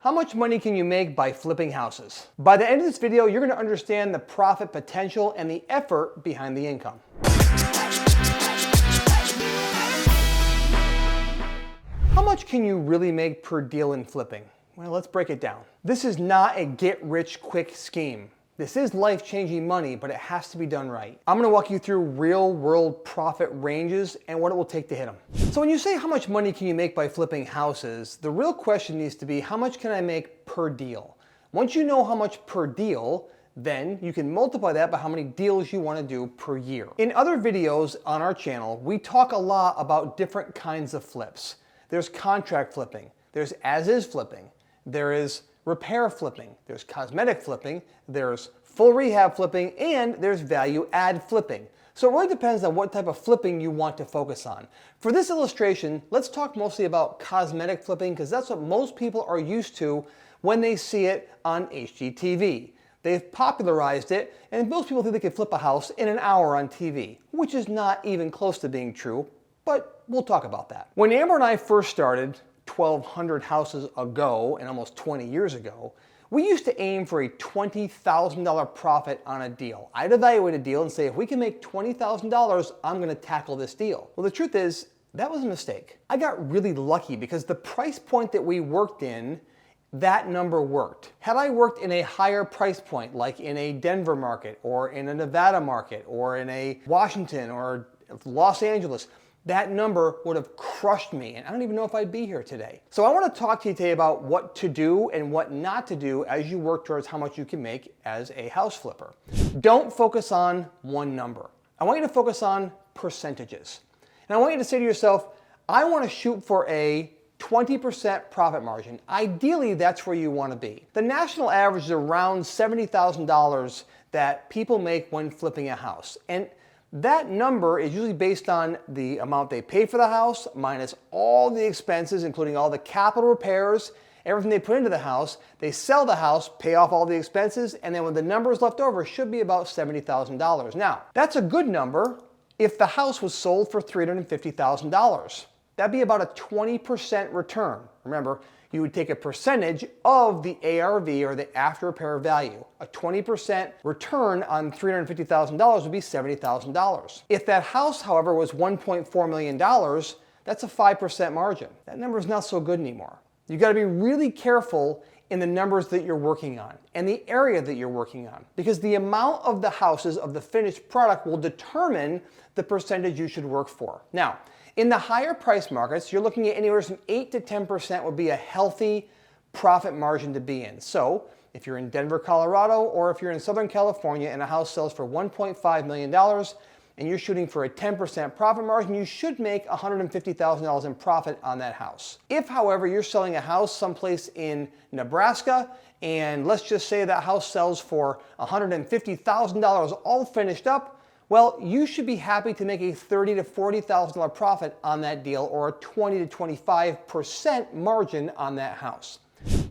How much money can you make by flipping houses? By the end of this video, you're going to understand the profit potential and the effort behind the income. How much can you really make per deal in flipping? Well, let's break it down. This is not a get-rich-quick scheme. This is life-changing money, but it has to be done right. I'm going to walk you through real-world profit ranges and what it will take to hit them. So when you say how much money can you make by flipping houses, the real question needs to be how much can I make per deal? Once you know how much per deal, then you can multiply that by how many deals you want to do per year. In other videos on our channel, we talk a lot about different kinds of flips. There's contract flipping, there's as-is flipping, there is repair flipping, there's cosmetic flipping, there's full rehab flipping, and there's value add flipping. So it really depends on what type of flipping you want to focus on. For this illustration, let's talk mostly about cosmetic flipping because that's what most people are used to when they see it on HGTV. They've popularized it, and most people think they can flip a house in an hour on TV, which is not even close to being true, but we'll talk about that. When Amber and I first started, 1,200 houses ago and almost 20 years ago, we used to aim for a $20,000 profit on a deal. I'd evaluate a deal and say, if we can make $20,000, I'm going to tackle this deal. Well, the truth is, that was a mistake. I got really lucky because the price point that we worked in, that number worked. Had I worked in a higher price point, like in a Denver market or in a Nevada market or in a Washington or Los Angeles, that number would have crushed me, and I don't even know if I'd be here today. So I want to talk to you today about what to do and what not to do as you work towards how much you can make as a house flipper. Don't focus on one number. I want you to focus on percentages. And I want you to say to yourself, I want to shoot for a 20% profit margin. Ideally, that's where you want to be. The national average is around $70,000 that people make when flipping a house. And that number is usually based on the amount they pay for the house minus all the expenses, including all the capital repairs, everything they put into the house. They sell the house, pay off all the expenses, and then when the number is left over, it should be about $70,000. Now, that's a good number if the house was sold for $350,000. That'd be about a 20% return. Remember, you would take a percentage of the ARV or the after repair value. A 20% return on $350,000 would be $70,000. If that house, however, was $1.4 million, that's a 5% margin. That number is not so good anymore. You got to be really careful in the numbers that you're working on and the area that you're working on, because the amount of the houses of the finished product will determine the percentage you should work for. Now, in the higher price markets, you're looking at anywhere from 8 to 10% would be a healthy profit margin to be in. So if you're in Denver, Colorado, or if you're in Southern California and a house sells for $1.5 million and you're shooting for a 10% profit margin, you should make $150,000 in profit on that house. If, however, you're selling a house someplace in Nebraska and let's just say that house sells for $150,000 all finished up, well, you should be happy to make a $30,000 to $40,000 profit on that deal or a 20 to 25% margin on that house.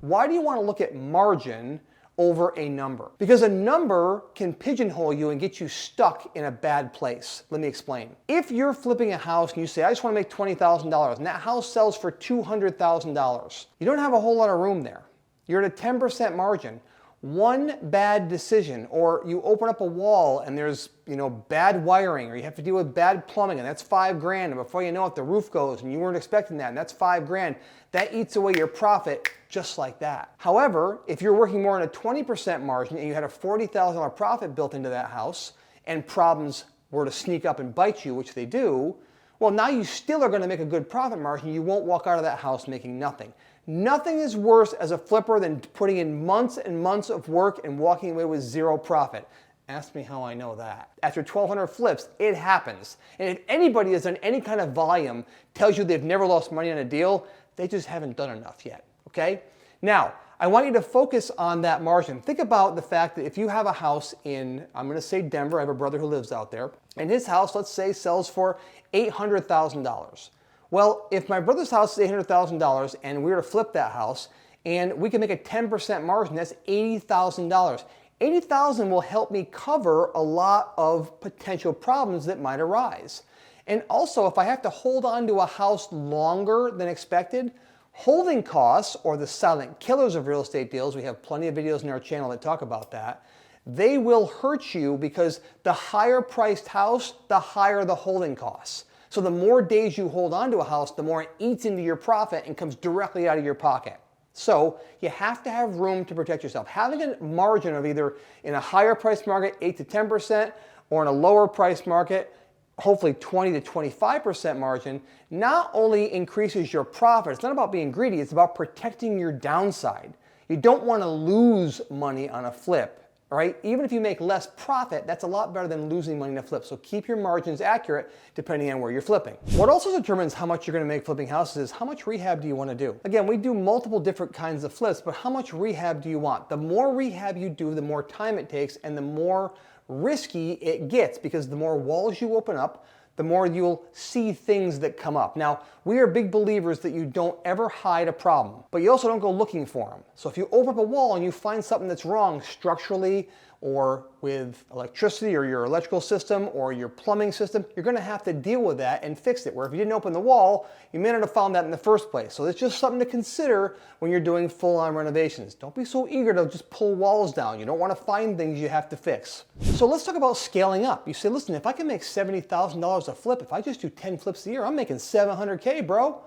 Why do you want to look at margin over a number? Because a number can pigeonhole you and get you stuck in a bad place. Let me explain. If you're flipping a house and you say, I just want to make $20,000 and that house sells for $200,000, you don't have a whole lot of room there. You're at a 10% margin. One bad decision, or you open up a wall and there's, bad wiring, or you have to deal with bad plumbing, and that's $5,000, and before you know it, the roof goes, and you weren't expecting that, and that's $5,000. That eats away your profit just like that. However, if you're working more on a 20% margin and you had a $40,000 profit built into that house, and problems were to sneak up and bite you, which they do, well, now you still are going to make a good profit margin. You won't walk out of that house making nothing. Nothing is worse as a flipper than putting in months and months of work and walking away with zero profit. Ask me how I know that. After 1,200 flips, it happens. And if anybody has done any kind of volume, tells you they've never lost money on a deal, they just haven't done enough yet, okay? Now, I want you to focus on that margin. Think about the fact that if you have a house in, I'm going to say Denver, I have a brother who lives out there, and his house, let's say, sells for $800,000. Well, if my brother's house is $800,000 and we were to flip that house and we can make a 10% margin, that's $80,000. $80,000 will help me cover a lot of potential problems that might arise. And also, if I have to hold on to a house longer than expected, Holding costs, or the silent killers of real estate deals, we have plenty of videos in our channel that talk about that, they will hurt you because the higher priced house, the higher the holding costs. So the more days you hold on to a house, the more it eats into your profit and comes directly out of your pocket. So you have to have room to protect yourself. Having a margin of either in a higher price market, 8 to 10%, or in a lower price market, hopefully 20 to 25% margin, not only increases your profit, it's not about being greedy, it's about protecting your downside. You don't want to lose money on a flip. All right, even if you make less profit, that's a lot better than losing money in a flip. So keep your margins accurate depending on where you're flipping. What also determines how much you're going to make flipping houses is how much rehab do you want to do? Again, we do multiple different kinds of flips, but how much rehab do you want? The more rehab you do, the more time it takes and the more risky it gets, because the more walls you open up, the more you'll see things that come up. Now, we are big believers that you don't ever hide a problem, but you also don't go looking for them. So if you open up a wall and you find something that's wrong structurally or with electricity or your electrical system or your plumbing system, you're gonna have to deal with that and fix it. Where if you didn't open the wall, you may not have found that in the first place. So it's just something to consider when you're doing full-on renovations. Don't be so eager to just pull walls down. You don't wanna find things you have to fix. So let's talk about scaling up. You say, listen, if I can make $70,000 a flip, if I just do 10 flips a year, I'm making $700K, bro.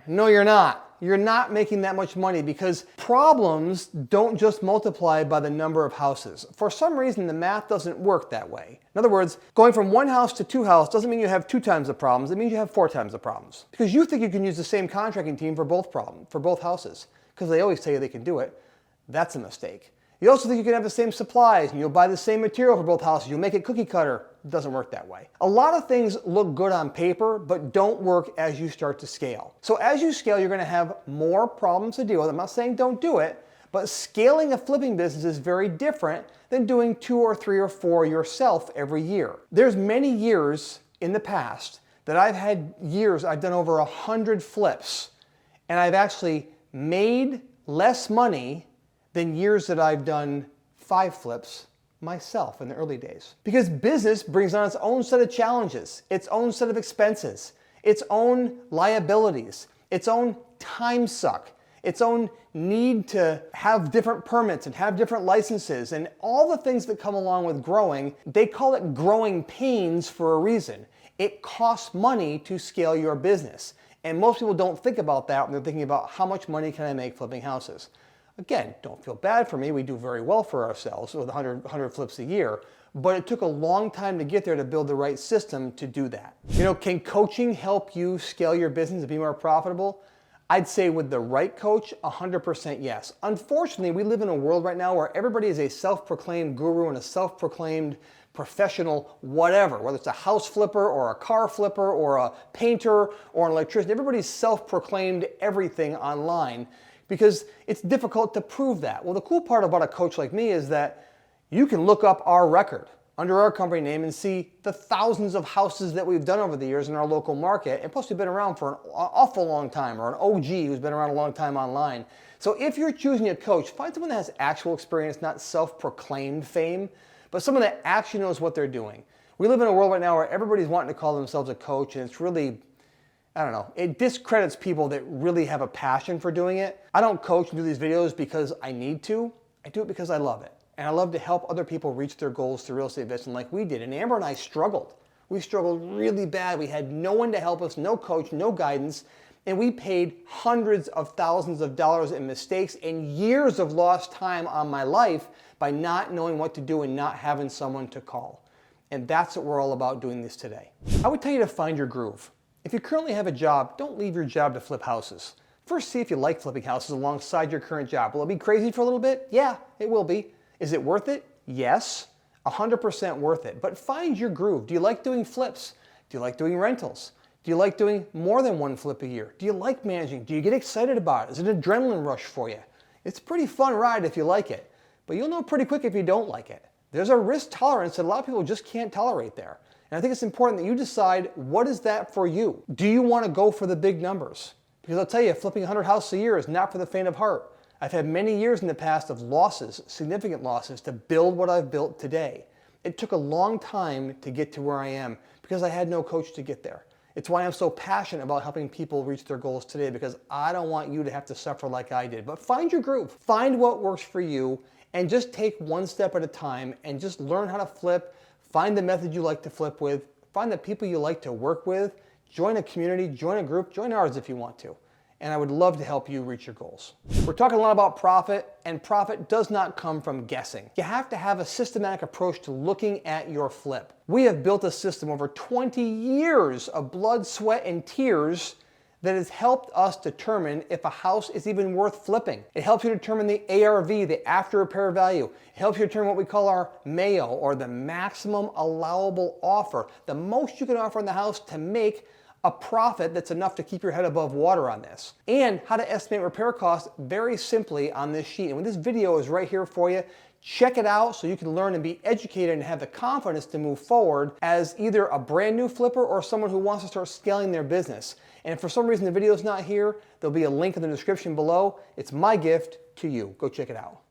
No, you're not. You're not making that much money because problems don't just multiply by the number of houses. For some reason, the math doesn't work that way. In other words, going from one house to two houses doesn't mean you have 2 times the problems. It means you have 4 times the problems. Because you think you can use the same contracting team for both houses, because they always tell you they can do it. That's a mistake. You also think you can have the same supplies and you'll buy the same material for both houses. You'll make it cookie cutter. It doesn't work that way. A lot of things look good on paper, but don't work as you start to scale. So as you scale, you're going to have more problems to deal with. I'm not saying don't do it, but scaling a flipping business is very different than doing 2 or 3 or 4 yourself every year. There's many years in the past that I've done over 100 flips, and I've actually made less money than years that I've done 5 flips myself in the early days. Because business brings on its own set of challenges, its own set of expenses, its own liabilities, its own time suck, its own need to have different permits and have different licenses and all the things that come along with growing. They call it growing pains for a reason. It costs money to scale your business. And most people don't think about that when they're thinking about how much money can I make flipping houses. Again, don't feel bad for me. We do very well for ourselves with 100 flips a year, but it took a long time to get there to build the right system to do that. You know, can coaching help you scale your business and be more profitable? I'd say with the right coach, 100% yes. Unfortunately, we live in a world right now where everybody is a self-proclaimed guru and a self-proclaimed professional whatever, whether it's a house flipper or a car flipper or a painter or an electrician. Everybody's self-proclaimed everything online, because it's difficult to prove that. Well, the cool part about a coach like me is that you can look up our record under our company name and see the thousands of houses that we've done over the years in our local market. And plus, we've been around for an awful long time, or an OG who's been around a long time online. So if you're choosing a coach, find someone that has actual experience, not self-proclaimed fame, but someone that actually knows what they're doing. We live in a world right now where everybody's wanting to call themselves a coach, and it's really, I don't know, it discredits people that really have a passion for doing it. I don't coach and do these videos because I need to. I do it because I love it. And I love to help other people reach their goals through real estate investing like we did. And Amber and I struggled. We struggled really bad. We had no one to help us, no coach, no guidance. And we paid hundreds of thousands of dollars in mistakes and years of lost time on my life by not knowing what to do and not having someone to call. And that's what we're all about doing this today. I would tell you to find your groove. If you currently have a job, don't leave your job to flip houses. First, see if you like flipping houses alongside your current job. Will it be crazy for a little bit? Yeah, it will be. Is it worth it? Yes, 100% worth it. But find your groove. Do you like doing flips? Do you like doing rentals? Do you like doing more than 1 flip a year? Do you like managing? Do you get excited about it? Is it an adrenaline rush for you? It's a pretty fun ride if you like it, but you'll know pretty quick if you don't like it. There's a risk tolerance that a lot of people just can't tolerate there. And I think it's important that you decide, what is that for you? Do you want to go for the big numbers? Because I'll tell you, flipping 100 houses a year is not for the faint of heart. I've had many years in the past of losses, significant losses, to build what I've built today. It took a long time to get to where I am because I had no coach to get there. It's why I'm so passionate about helping people reach their goals today, because I don't want you to have to suffer like I did. But find your groove, find what works for you, and just take one step at a time and just learn how to flip. Find the method you like to flip with, find the people you like to work with, join a community, join a group, join ours if you want to. And I would love to help you reach your goals. We're talking a lot about profit, and profit does not come from guessing. You have to have a systematic approach to looking at your flip. We have built a system over 20 years of blood, sweat, and tears that has helped us determine if a house is even worth flipping. It helps you determine the ARV, the after repair value. It helps you determine what we call our MAO, or the maximum allowable offer, the most you can offer on the house to make a profit that's enough to keep your head above water on this. And how to estimate repair costs very simply on this sheet. And this video is right here for you. Check it out so you can learn and be educated and have the confidence to move forward as either a brand new flipper or someone who wants to start scaling their business. And if for some reason the video is not here, there'll be a link in the description below. It's my gift to you. Go check it out.